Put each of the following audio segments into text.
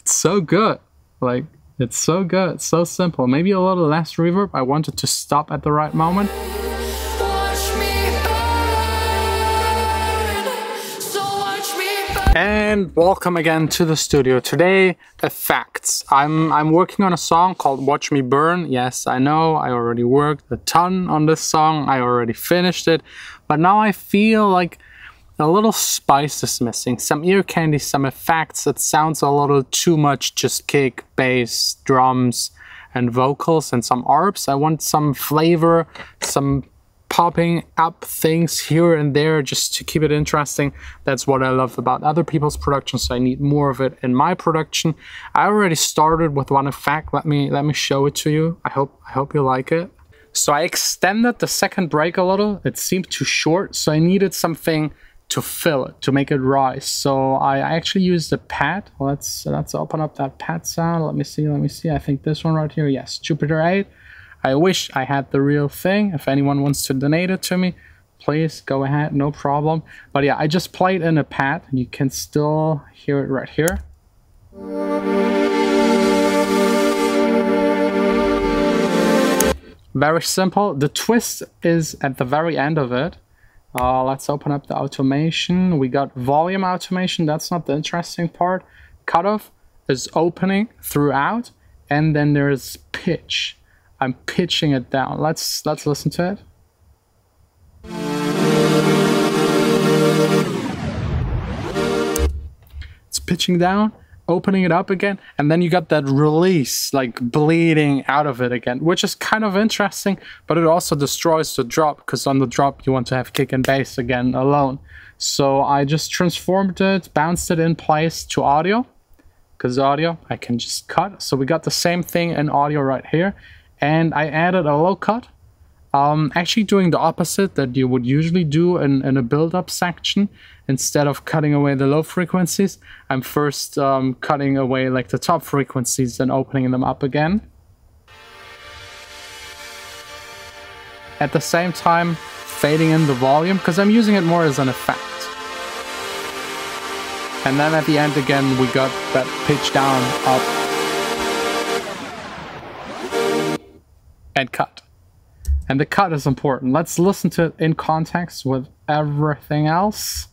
It's so good. Like, it's so good, so simple. Maybe a little less reverb. I wanted to stop at the right moment. And welcome again to the studio. Today, effects. I'm working on a song called Watch Me Burn. Yes, I know, I already worked a ton on this song. I already finished it. But now I feel like a little spice is missing. Some ear candy, some effects. It sounds a little too much just kick, bass, drums, and vocals, and some arps. I want some flavor, some popping up things here and there just to keep it interesting. That's what I love about other people's productions, so I need more of it in my production. I already started with one effect. Let me show it to you. I hope you like it. So I extended the second break a little. It seemed too short, so I needed something to fill it, to make it rise. So I actually used a pad. Let's open up that pad sound. Let me see. I think this one right here. Yes, Jupiter 8. I wish I had the real thing. If anyone wants to donate it to me, please go ahead, no problem. But yeah, I just played in a pad, and you can still hear it right here. Very simple. The twist is at the very end of it. Let's open up the automation. We got volume automation. That's not the interesting part. Cutoff is opening throughout, and then there's pitch. I'm pitching it down. Let's listen to it. It's pitching down, opening it up again, and then you got that release, like bleeding out of it again, which is kind of interesting, but it also destroys the drop, because on the drop you want to have kick and bass again alone. So I just transformed it, bounced it in place to audio, because audio I can just cut. So we got the same thing in audio right here, and I added a low cut. Actually doing the opposite that you would usually do in a build-up section. Instead of cutting away the low frequencies, I'm first cutting away like the top frequencies and opening them up again. At the same time, fading in the volume, because I'm using it more as an effect. And then at the end again, we got that pitch down, up, and cut. And the cut is important. Let's listen to it in context with everything else.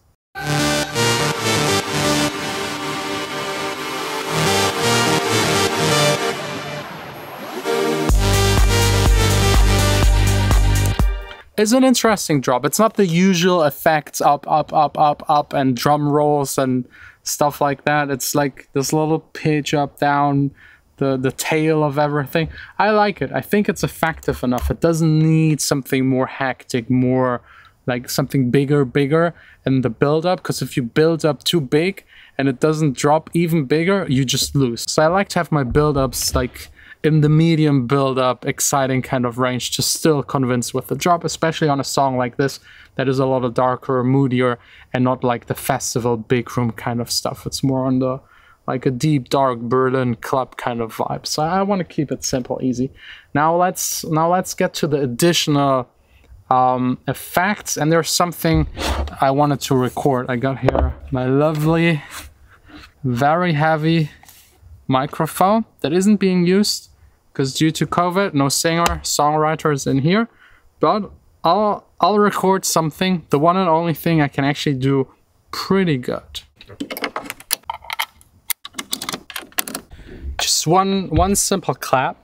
It's an interesting drop. It's not the usual effects up, up, up, up, up, and drum rolls and stuff like that. It's like this little pitch up, down, the tail of everything. I like it. I think it's effective enough. It doesn't need something more hectic, more like something bigger in the build up, because if you build up too big and it doesn't drop even bigger, you just lose. So I like to have my build ups like in the medium build up, exciting kind of range to still convince with the drop, especially on a song like this that is a lot of darker, moodier, and not like the festival big room kind of stuff. It's more on the like a deep, dark Berlin club kind of vibe. So I want to keep it simple, easy. Now let's get to the additional effects. And there's something I wanted to record. I got here my lovely, very heavy microphone that isn't being used because due to COVID, no singer-songwriters in here. But I'll record something, the one and only thing I can actually do pretty good. Just one simple clap.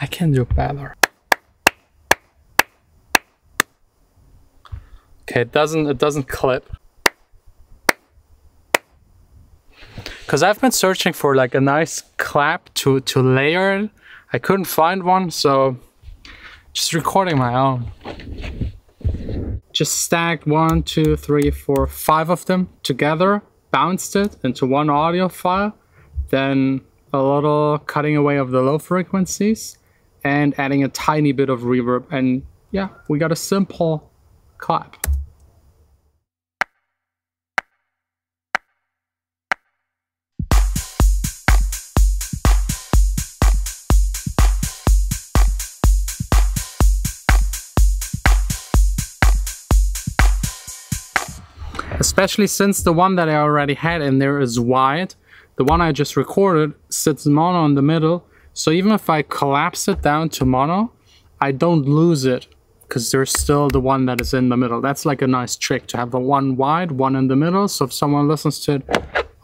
I can do better. Okay, it doesn't clip. Because I've been searching for like a nice clap to layer it. I couldn't find one, so just recording my own. Just stacked 1, 2, 3, 4, 5 of them together. Bounced it into one audio file, then a little cutting away of the low frequencies and adding a tiny bit of reverb, and yeah, we got a simple clap. especially since the one that I already had in there is wide. The one I just recorded sits mono in the middle, so even if I collapse it down to mono, I don't lose it because there's still the one that is in the middle. That's like a nice trick to have the one wide, one in the middle, so if someone listens to it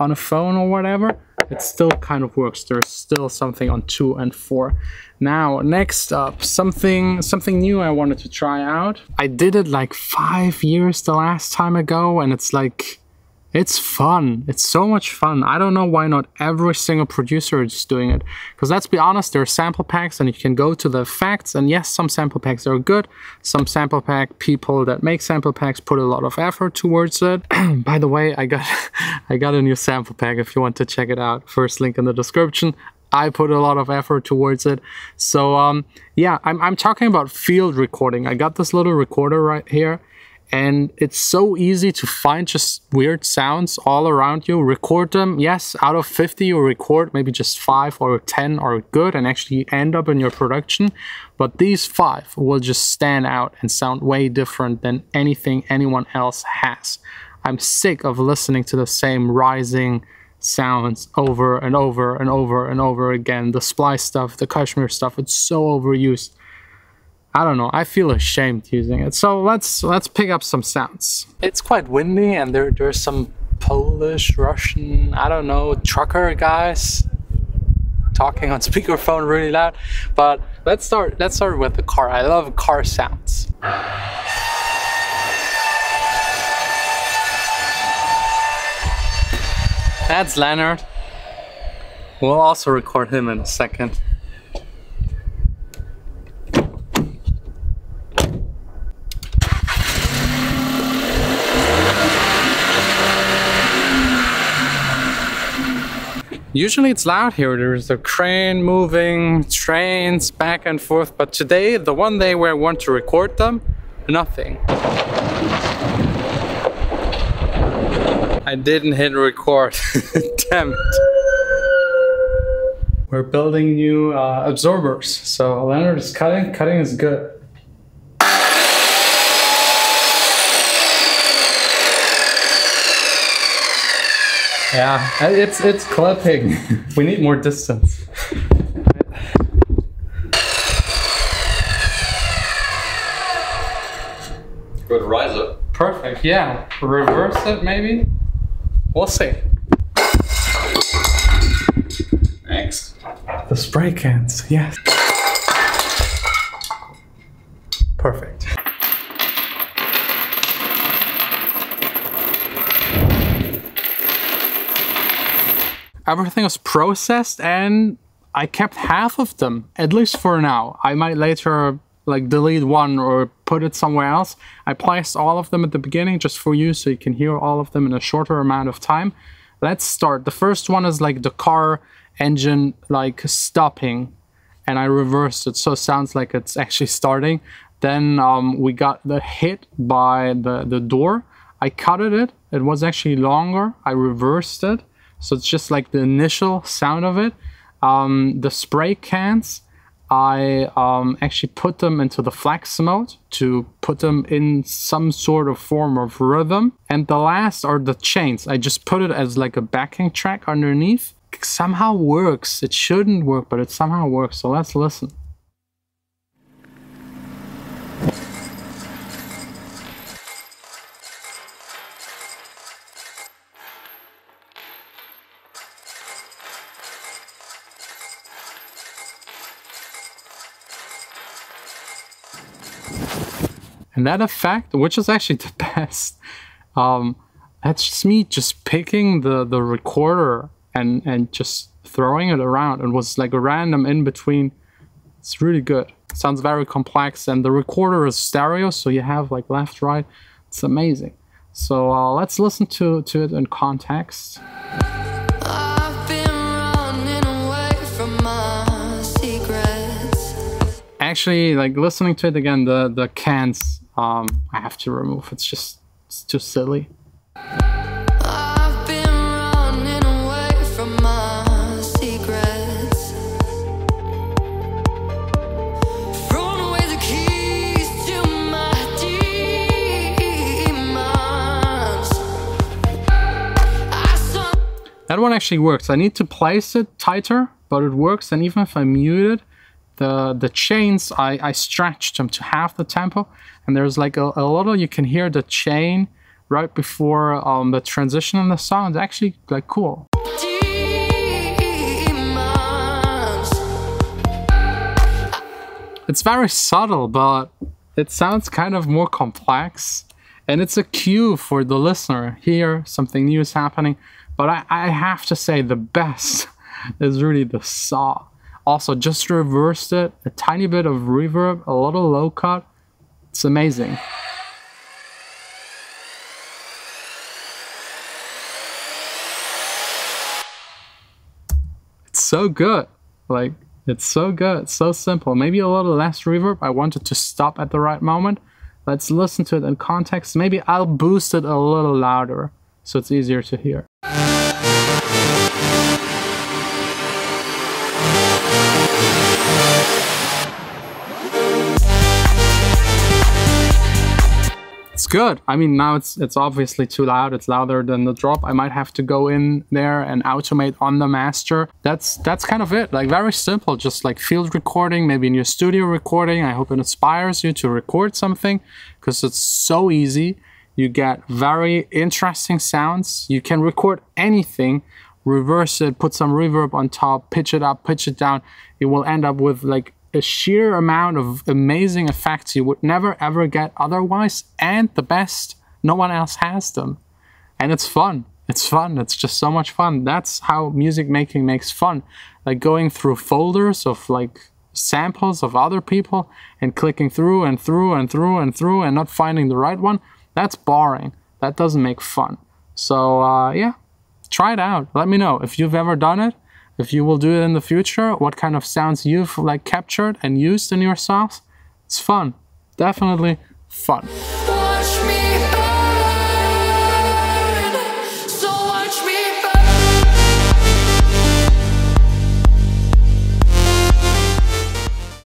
on a phone or whatever, it still kind of works. There's still something on 2 and 4. Now, next up, something new I wanted to try out. I did it like 5 years the last time ago, and it's like, it's fun. It's so much fun. I don't know why not every single producer is doing it. Because let's be honest, there are sample packs and you can go to the effects, and yes, some sample packs are good. Some sample pack people that make sample packs put a lot of effort towards it. By the way, I got a new sample pack if you want to check it out. First link in the description. I put a lot of effort towards it. So yeah, I'm talking about field recording. I got this little recorder right here. And it's so easy to find just weird sounds all around you, record them. Yes, out of 50 you record maybe just 5 or 10 are good and actually end up in your production. But these 5 will just stand out and sound way different than anything anyone else has. I'm sick of listening to the same rising sounds over and over and over and over again. The splice stuff, the Kashmir stuff, it's so overused. I don't know, I feel ashamed using it. So let's pick up some sounds. It's quite windy and there's some Polish, Russian, I don't know, trucker guys talking on speakerphone really loud. But let's start with the car. I love car sounds. That's Leonard. We'll also record him in a second. Usually it's loud here, there's a crane moving, trains back and forth, but today, the one day where I want to record them, nothing. I didn't hit record, damn it. We're building new absorbers, so Leonard is cutting is good. Yeah, it's clipping. We need more distance. Go to rise it. Perfect, yeah. Reverse it maybe? We'll see. Next. The spray cans, yes. Perfect. Everything was processed and I kept half of them, at least for now. I might later like delete one or put it somewhere else. I placed all of them at the beginning just for you so you can hear all of them in a shorter amount of time. Let's start. The first one is like the car engine like stopping and I reversed it so it sounds like it's actually starting. Then we got the hit by the door. I cutted it. It was actually longer. I reversed it. So it's just like the initial sound of it. The spray cans, I actually put them into the flex mode to put them in some sort of form of rhythm. And the last are the chains. I just put it as like a backing track underneath. It somehow works. It shouldn't work, but it somehow works. So let's listen. And that effect, which is actually the best, that's just me just picking the recorder and just throwing it around. It was like a random in between. It's really good. It sounds very complex and the recorder is stereo, so you have like left, right. It's amazing. So let's listen to it in context. Actually, like listening to it again, the cans I have to remove. It's too silly. I've been running away from my secrets, thrown away the keys to my demons. That one actually works. I need to place it tighter, but it works. And even if I mute it, the chains, I stretched them to half the tempo. And there's like a little, you can hear the chain right before the transition in the song. It's actually like cool. It's very subtle, but it sounds kind of more complex. And it's a cue for the listener. Here, something new is happening. But I have to say the best is really the saw. Also, just reversed it, a tiny bit of reverb, a little low cut. It's amazing. It's so good. Like, it's so good. It's so simple. Maybe a little less reverb. I wanted to stop at the right moment. Let's listen to it in context. Maybe I'll boost it a little louder so it's easier to hear. It's good. I mean, now it's obviously too loud. It's louder than the drop. I might have to go in there and automate on the master. That's kind of it. Like, very simple, just like field recording, maybe in your studio recording. I hope it inspires you to record something because it's so easy. You get very interesting sounds. You can record anything, reverse it, put some reverb on top, pitch it up, pitch it down. You will end up with like a sheer amount of amazing effects you would never ever get otherwise, and the best, no one else has them. And it's fun. It's fun. It's just so much fun. That's how music making makes fun. Like going through folders of like samples of other people and clicking through and through and through and through and not finding the right one. That's boring. That doesn't make fun. So yeah, try it out. Let me know if you've ever done it. If you will do it in the future, what kind of sounds you've like captured and used in your songs. It's fun. Definitely fun. Watch me